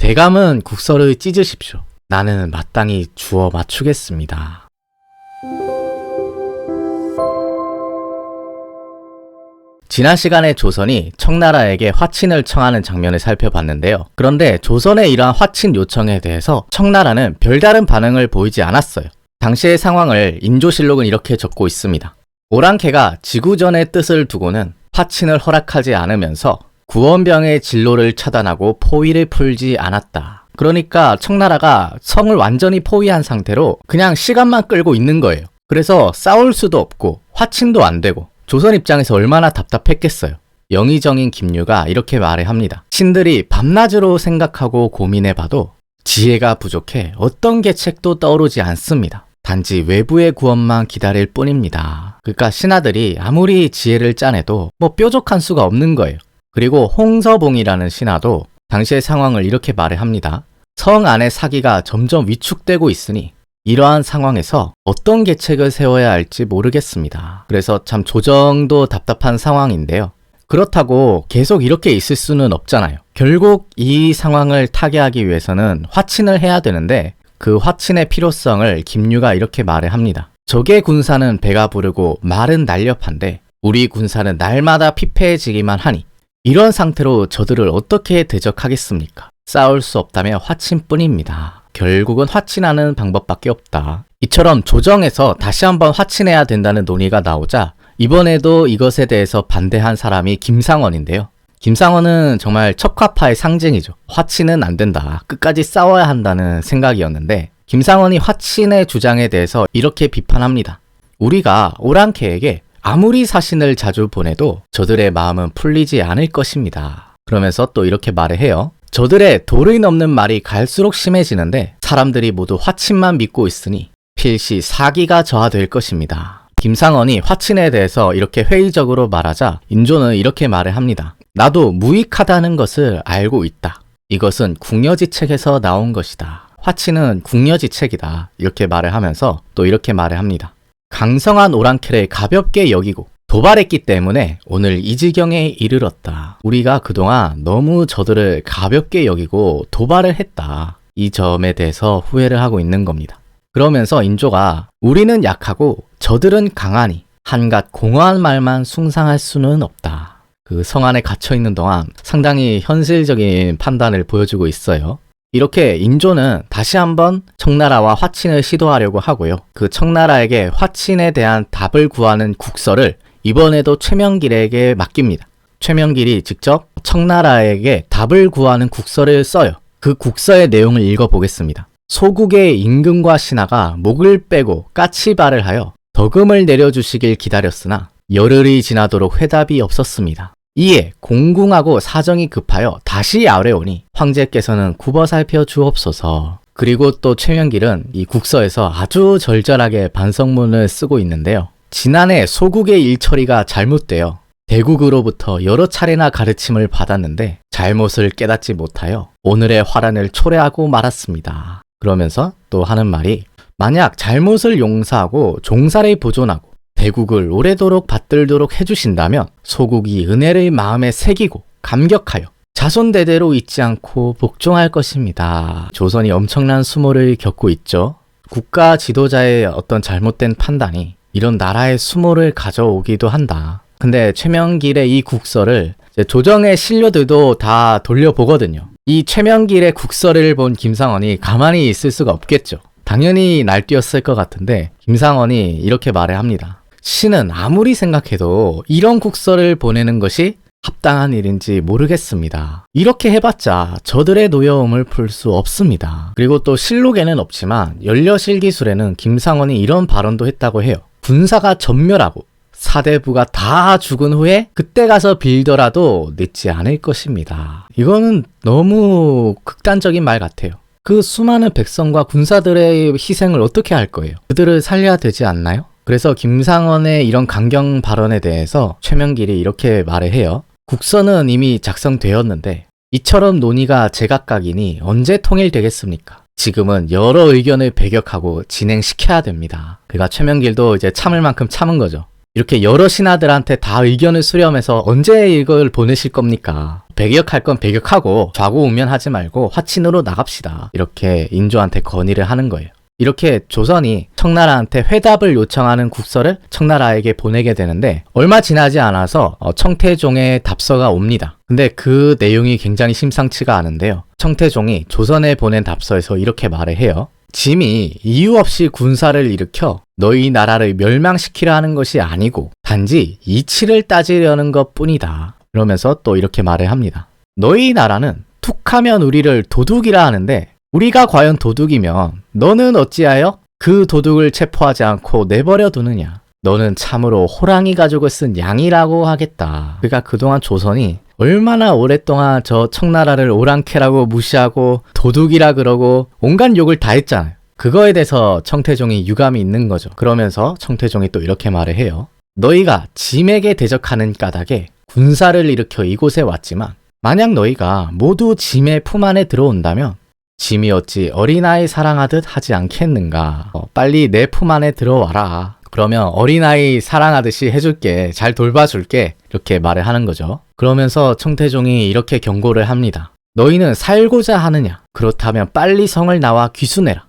대감은 국서를 찢으십시오. 나는 마땅히 주워 맞추겠습니다. 지난 시간에 조선이 청나라에게 화친을 청하는 장면을 살펴봤는데요. 그런데 조선의 이러한 화친 요청에 대해서 청나라는 별다른 반응을 보이지 않았어요. 당시의 상황을 인조실록은 이렇게 적고 있습니다. 오랑캐가 지구전의 뜻을 두고는 화친을 허락하지 않으면서 구원병의 진로를 차단하고 포위를 풀지 않았다. 그러니까 청나라가 성을 완전히 포위한 상태로 그냥 시간만 끌고 있는 거예요. 그래서 싸울 수도 없고 화친도 안 되고 조선 입장에서 얼마나 답답했겠어요. 영의정인 김유가 이렇게 말합니다. 신들이 밤낮으로 생각하고 고민해봐도 지혜가 부족해 어떤 계책도 떠오르지 않습니다. 단지 외부의 구원만 기다릴 뿐입니다. 그러니까 신하들이 아무리 지혜를 짜내도 뾰족한 수가 없는 거예요. 그리고 홍서봉이라는 신하도 당시의 상황을 이렇게 말합니다. 성 안의 사기가 점점 위축되고 있으니 이러한 상황에서 어떤 계책을 세워야 할지 모르겠습니다. 그래서 참 조정도 답답한 상황인데요. 그렇다고 계속 이렇게 있을 수는 없잖아요. 결국 이 상황을 타개하기 위해서는 화친을 해야 되는데 그 화친의 필요성을 김유가 이렇게 말합니다. 적의 군사는 배가 부르고 말은 날렵한데 우리 군사는 날마다 피폐해지기만 하니 이런 상태로 저들을 어떻게 대적하겠습니까? 싸울 수 없다면 화친뿐입니다. 결국은 화친하는 방법밖에 없다. 이처럼 조정에서 다시 한번 화친해야 된다는 논의가 나오자 이번에도 이것에 대해서 반대한 사람이 김상원인데요. 김상원은 정말 척화파의 상징이죠. 화친은 안 된다. 끝까지 싸워야 한다는 생각이었는데 김상원이 화친의 주장에 대해서 이렇게 비판합니다. 우리가 오랑캐에게 아무리 사신을 자주 보내도 저들의 마음은 풀리지 않을 것입니다. 그러면서 또 이렇게 말을 해요. 저들의 도를 넘는 말이 갈수록 심해지는데 사람들이 모두 화친만 믿고 있으니 필시 사기가 저하될 것입니다. 김상원이 화친에 대해서 이렇게 회의적으로 말하자 인조는 이렇게 말을 합니다. 나도 무익하다는 것을 알고 있다. 이것은 궁여지책에서 나온 것이다. 화친은 궁여지책이다. 이렇게 말을 하면서 또 이렇게 말을 합니다. 강성한 오랑캐를 가볍게 여기고 도발했기 때문에 오늘 이 지경에 이르렀다. 우리가 그동안 너무 저들을 가볍게 여기고 도발을 했다. 이 점에 대해서 후회를 하고 있는 겁니다. 그러면서 인조가 우리는 약하고 저들은 강하니 한갓 공허한 말만 숭상할 수는 없다. 그 성 안에 갇혀있는 동안 상당히 현실적인 판단을 보여주고 있어요. 이렇게 인조는 다시 한번 청나라와 화친을 시도하려고 하고요. 그 청나라에게 화친에 대한 답을 구하는 국서를 이번에도 최명길에게 맡깁니다. 최명길이 직접 청나라에게 답을 구하는 국서를 써요. 그 국서의 내용을 읽어보겠습니다. 소국의 임금과 신하가 목을 빼고 까치발을 하여 덕음을 내려주시길 기다렸으나 열흘이 지나도록 회답이 없었습니다. 이에 공궁하고 사정이 급하여 다시 아뢰오니 황제께서는 굽어 살펴 주옵소서. 그리고 또 최명길은 이 국서에서 아주 절절하게 반성문을 쓰고 있는데요. 지난해 소국의 일처리가 잘못되어 대국으로부터 여러 차례나 가르침을 받았는데 잘못을 깨닫지 못하여 오늘의 화란을 초래하고 말았습니다. 그러면서 또 하는 말이 만약 잘못을 용서하고 종사를 보존하고 대국을 오래도록 받들도록 해주신다면 소국이 은혜를 마음에 새기고 감격하여 자손대대로 잊지 않고 복종할 것입니다. 조선이 엄청난 수모를 겪고 있죠. 국가 지도자의 어떤 잘못된 판단이 이런 나라의 수모를 가져오기도 한다. 근데 최명길의 이 국서를 조정의 신료들도 다 돌려보거든요. 이 최명길의 국서를 본 김상원이 가만히 있을 수가 없겠죠. 당연히 날뛰었을 것 같은데 김상원이 이렇게 말을 합니다. 신은 아무리 생각해도 이런 국서를 보내는 것이 합당한 일인지 모르겠습니다. 이렇게 해봤자 저들의 노여움을 풀 수 없습니다. 그리고 또 실록에는 없지만 연려실기술에는 김상원이 이런 발언도 했다고 해요. 군사가 전멸하고 사대부가 다 죽은 후에 그때 가서 빌더라도 늦지 않을 것입니다. 이거는 너무 극단적인 말 같아요. 그 수많은 백성과 군사들의 희생을 어떻게 할 거예요? 그들을 살려야 되지 않나요? 그래서 김상원의 이런 강경 발언에 대해서 최명길이 이렇게 말을 해요. 국서는 이미 작성되었는데 이처럼 논의가 제각각이니 언제 통일되겠습니까? 지금은 여러 의견을 배격하고 진행시켜야 됩니다. 그러니까 최명길도 이제 참을 만큼 참은 거죠. 이렇게 여러 신하들한테 다 의견을 수렴해서 언제 이걸 보내실 겁니까? 배격할 건 배격하고 좌고우면하지 말고 화친으로 나갑시다. 이렇게 인조한테 건의를 하는 거예요. 이렇게 조선이 청나라한테 회답을 요청하는 국서를 청나라에게 보내게 되는데 얼마 지나지 않아서 청태종의 답서가 옵니다. 근데 그 내용이 굉장히 심상치가 않은데요. 청태종이 조선에 보낸 답서에서 이렇게 말을 해요. 짐이 이유 없이 군사를 일으켜 너희 나라를 멸망시키려 하는 것이 아니고 단지 이치를 따지려는 것뿐이다. 그러면서 또 이렇게 말을 합니다. 너희 나라는 툭하면 우리를 도둑이라 하는데 우리가 과연 도둑이면 너는 어찌하여 그 도둑을 체포하지 않고 내버려 두느냐. 너는 참으로 호랑이 가죽을 쓴 양이라고 하겠다. 그러니까 그동안 조선이 얼마나 오랫동안 저 청나라를 오랑캐라고 무시하고 도둑이라 그러고 온갖 욕을 다 했잖아요. 그거에 대해서 청태종이 유감이 있는 거죠. 그러면서 청태종이 또 이렇게 말을 해요. 너희가 짐에게 대적하는 까닭에 군사를 일으켜 이곳에 왔지만 만약 너희가 모두 짐의 품 안에 들어온다면 짐이 어찌 어린아이 사랑하듯 하지 않겠는가. 빨리 내 품 안에 들어와라. 그러면 어린아이 사랑하듯이 해줄게. 잘 돌봐줄게. 이렇게 말을 하는 거죠. 그러면서 청태종이 이렇게 경고를 합니다. 너희는 살고자 하느냐? 그렇다면 빨리 성을 나와 귀순해라.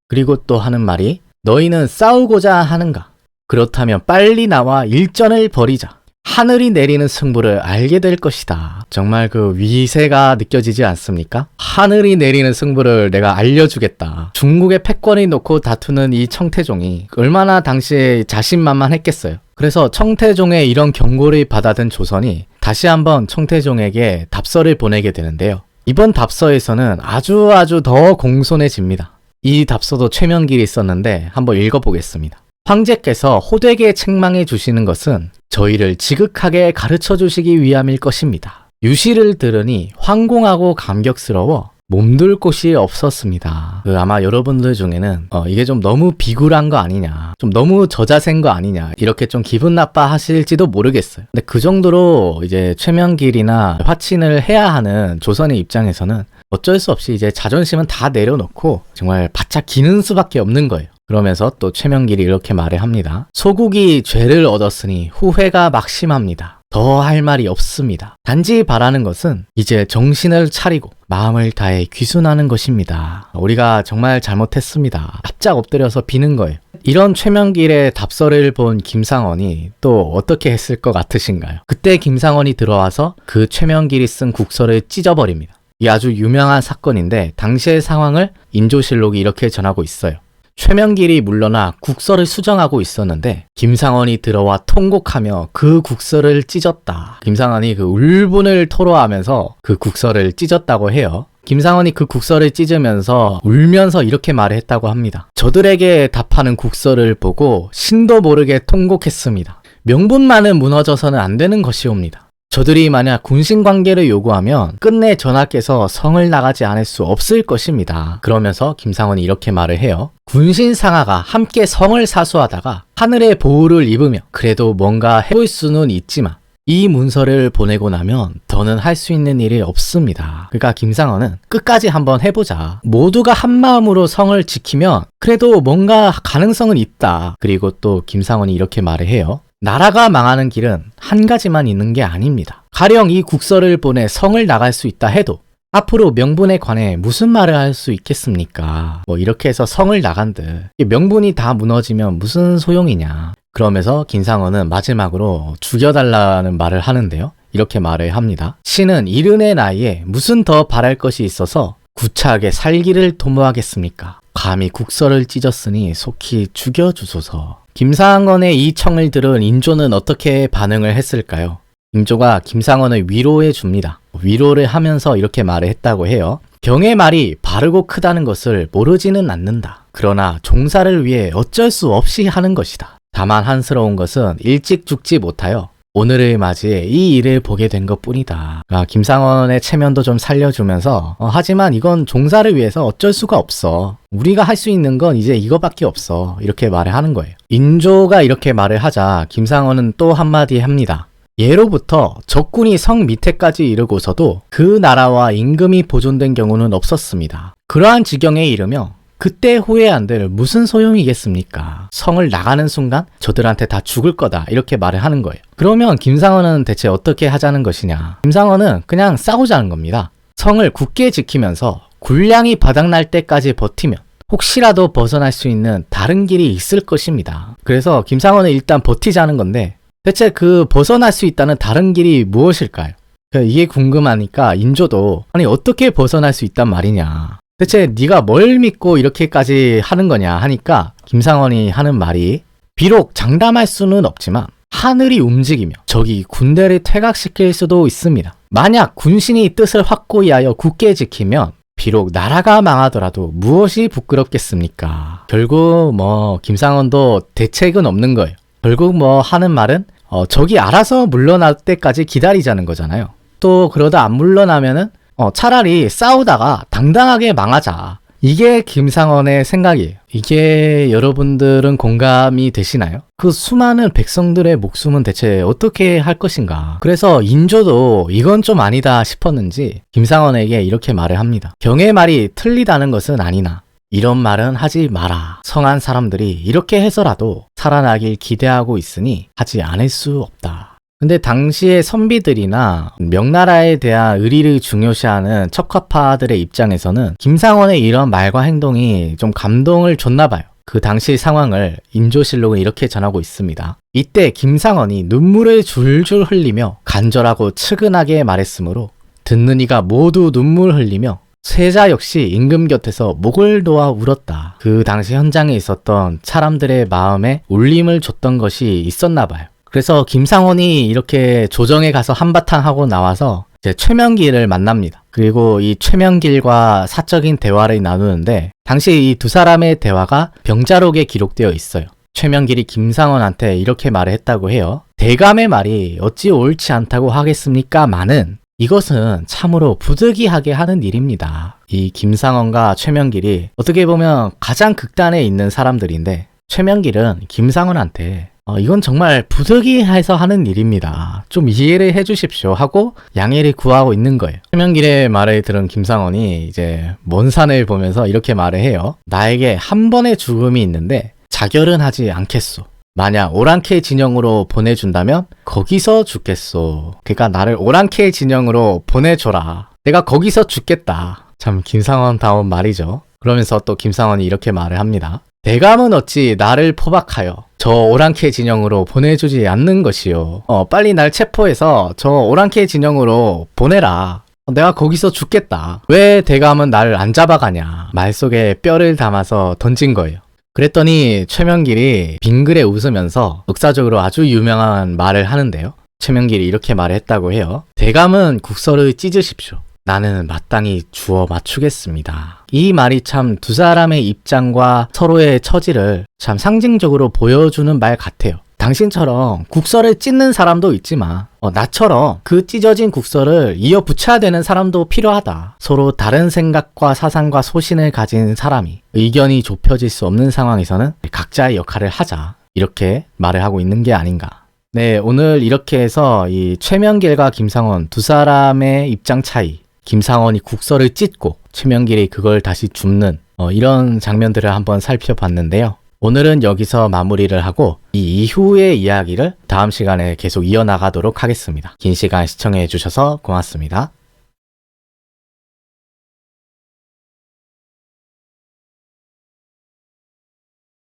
그리고 또 하는 말이 너희는 싸우고자 하는가? 그렇다면 빨리 나와 일전을 벌이자. 하늘이 내리는 승부를 알게 될 것이다. 정말 그 위세가 느껴지지 않습니까? 하늘이 내리는 승부를 내가 알려주겠다. 중국의 패권을 놓고 다투는 이 청태종이 얼마나 당시에 자신만만했겠어요. 그래서 청태종의 이런 경고를 받아든 조선이 다시 한번 청태종에게 답서를 보내게 되는데요. 이번 답서에서는 아주 더 공손해집니다. 이 답서도 최면길이 있었는데 한번 읽어보겠습니다. 황제께서 호되게 책망해 주시는 것은 저희를 지극하게 가르쳐 주시기 위함일 것입니다. 유시를 들으니 황공하고 감격스러워 몸둘 곳이 없었습니다. 아마 여러분들 중에는 이게 좀 너무 비굴한 거 아니냐, 좀 너무 저자세인 거 아니냐, 이렇게 좀 기분 나빠 하실지도 모르겠어요. 근데 그 정도로 이제 최면길이나 화친을 해야 하는 조선의 입장에서는 어쩔 수 없이 이제 자존심은 다 내려놓고 정말 바짝 기는 수밖에 없는 거예요. 그러면서 또 최면길이 이렇게 말을 합니다. 소국이 죄를 얻었으니 후회가 막심합니다. 더 할 말이 없습니다. 단지 바라는 것은 이제 정신을 차리고 마음을 다해 귀순하는 것입니다. 우리가 정말 잘못했습니다. 납작 엎드려서 비는 거예요. 이런 최면길의 답서를 본 김상원이 또 어떻게 했을 것 같으신가요? 그때 김상원이 들어와서 그 최면길이 쓴 국서를 찢어버립니다. 이 아주 유명한 사건인데 당시의 상황을 인조실록이 이렇게 전하고 있어요. 최면길이 물러나 국서를 수정하고 있었는데 김상원이 들어와 통곡하며 그 국서를 찢었다. 김상원이 그 울분을 토로하면서 그 국서를 찢었다고 해요. 김상원이 그 국서를 찢으면서 울면서 이렇게 말을 했다고 합니다. 저들에게 답하는 국서를 보고 신도 모르게 통곡했습니다. 명분만은 무너져서는 안 되는 것이옵니다. 저들이 만약 군신관계를 요구하면 끝내 전하께서 성을 나가지 않을 수 없을 것입니다. 그러면서 김상원이 이렇게 말을 해요. 군신상하가 함께 성을 사수하다가 하늘의 보호를 입으며 그래도 뭔가 해볼 수는 있지만 이 문서를 보내고 나면 더는 할 수 있는 일이 없습니다. 그러니까 김상원은 끝까지 한번 해보자. 모두가 한마음으로 성을 지키면 그래도 뭔가 가능성은 있다. 그리고 또 김상원이 이렇게 말을 해요. 나라가 망하는 길은 한 가지만 있는 게 아닙니다. 가령 이 국서를 보내 성을 나갈 수 있다 해도 앞으로 명분에 관해 무슨 말을 할 수 있겠습니까? 이렇게 해서 성을 나간들 명분이 다 무너지면 무슨 소용이냐. 그러면서 김상원은 마지막으로 죽여달라는 말을 하는데요. 이렇게 말을 합니다. 신은 이른의 나이에 무슨 더 바랄 것이 있어서 구차하게 살기를 도모하겠습니까? 감히 국서를 찢었으니 속히 죽여주소서. 김상원의 이 청을 들은 인조는 어떻게 반응을 했을까요? 인조가 김상원을 위로해 줍니다. 위로를 하면서 이렇게 말을 했다고 해요. 경의 말이 바르고 크다는 것을 모르지는 않는다. 그러나 종사를 위해 어쩔 수 없이 하는 것이다. 다만 한스러운 것은 일찍 죽지 못하여 오늘을 맞이해 이 일을 보게 된 것뿐이다. 김상원의 체면도 좀 살려주면서 하지만 이건 종사를 위해서 어쩔 수가 없어. 우리가 할 수 있는 건 이제 이거밖에 없어. 이렇게 말을 하는 거예요. 인조가 이렇게 말을 하자 김상원은 또 한마디 합니다. 예로부터 적군이 성 밑에까지 이르고서도 그 나라와 임금이 보존된 경우는 없었습니다. 그러한 지경에 이르며 그때 후회한들 무슨 소용이겠습니까? 성을 나가는 순간 저들한테 다 죽을 거다 이렇게 말을 하는 거예요. 그러면 김상원은 대체 어떻게 하자는 것이냐? 김상원은 그냥 싸우자는 겁니다. 성을 굳게 지키면서 군량이 바닥날 때까지 버티면 혹시라도 벗어날 수 있는 다른 길이 있을 것입니다. 그래서 김상원은 일단 버티자는 건데 대체 그 벗어날 수 있다는 다른 길이 무엇일까요? 이게 궁금하니까 인조도 아니 어떻게 벗어날 수 있단 말이냐, 대체 네가 뭘 믿고 이렇게까지 하는 거냐 하니까 김상원이 하는 말이 비록 장담할 수는 없지만 하늘이 움직이며 적이 군대를 퇴각시킬 수도 있습니다. 만약 군신이 뜻을 확고히 하여 굳게 지키면 비록 나라가 망하더라도 무엇이 부끄럽겠습니까? 결국 김상원도 대책은 없는 거예요. 결국 하는 말은 적이 알아서 물러날 때까지 기다리자는 거잖아요. 또 그러다 안 물러나면은 차라리 싸우다가 당당하게 망하자. 이게 김상원의 생각이에요. 이게 여러분들은 공감이 되시나요? 그 수많은 백성들의 목숨은 대체 어떻게 할 것인가? 그래서 인조도 이건 좀 아니다 싶었는지 김상원에게 이렇게 말을 합니다. 경의 말이 틀리다는 것은 아니나 이런 말은 하지 마라. 성한 사람들이 이렇게 해서라도 살아나길 기대하고 있으니 하지 않을 수 없다. 근데 당시의 선비들이나 명나라에 대한 의리를 중요시하는 척화파들의 입장에서는 김상원의 이런 말과 행동이 좀 감동을 줬나 봐요. 그 당시 상황을 인조실록은 이렇게 전하고 있습니다. 이때 김상원이 눈물을 줄줄 흘리며 간절하고 측은하게 말했으므로 듣는 이가 모두 눈물 흘리며 세자 역시 임금 곁에서 목을 놓아 울었다. 그 당시 현장에 있었던 사람들의 마음에 울림을 줬던 것이 있었나 봐요. 그래서 김상원이 이렇게 조정에 가서 한바탕 하고 나와서 이제 최명길을 만납니다. 그리고 이 최명길과 사적인 대화를 나누는데 당시 이 두 사람의 대화가 병자록에 기록되어 있어요. 최명길이 김상원한테 이렇게 말을 했다고 해요. 대감의 말이 어찌 옳지 않다고 하겠습니까마는 이것은 참으로 부득이하게 하는 일입니다. 이 김상원과 최명길이 어떻게 보면 가장 극단에 있는 사람들인데 최명길은 김상원한테 이건 정말 부득이해서 하는 일입니다. 좀 이해를 해주십시오 하고 양해를 구하고 있는 거예요. 최명길의 말을 들은 김상원이 이제 먼 산을 보면서 이렇게 말을 해요. 나에게 한 번의 죽음이 있는데 자결은 하지 않겠소. 만약 오랑캐 진영으로 보내준다면 거기서 죽겠소. 그러니까 나를 오랑캐 진영으로 보내줘라. 내가 거기서 죽겠다. 참 김상원다운 말이죠. 그러면서 또 김상원이 이렇게 말을 합니다. 대감은 어찌 나를 포박하여 저 오랑캐 진영으로 보내주지 않는 것이요. 빨리 날 체포해서 저 오랑캐 진영으로 보내라. 내가 거기서 죽겠다. 왜 대감은 나를 안 잡아가냐. 말 속에 뼈를 담아서 던진 거예요. 그랬더니 최명길이 빙그레 웃으면서 역사적으로 아주 유명한 말을 하는데요. 최명길이 이렇게 말을 했다고 해요. 대감은 국서를 찢으십시오. 나는 마땅히 주워 맞추겠습니다. 이 말이 참 두 사람의 입장과 서로의 처지를 참 상징적으로 보여주는 말 같아요. 당신처럼 국서를 찢는 사람도 있지만 나처럼 그 찢어진 국서를 이어 붙여야 되는 사람도 필요하다. 서로 다른 생각과 사상과 소신을 가진 사람이 의견이 좁혀질 수 없는 상황에서는 각자의 역할을 하자. 이렇게 말을 하고 있는 게 아닌가. 네, 오늘 이렇게 해서 이 최명길과 김상원 두 사람의 입장 차이, 김상원이 국서를 찢고 최명길이 그걸 다시 줍는 이런 장면들을 한번 살펴봤는데요. 오늘은 여기서 마무리를 하고 이 이후의 이야기를 다음 시간에 계속 이어나가도록 하겠습니다. 긴 시간 시청해 주셔서 고맙습니다.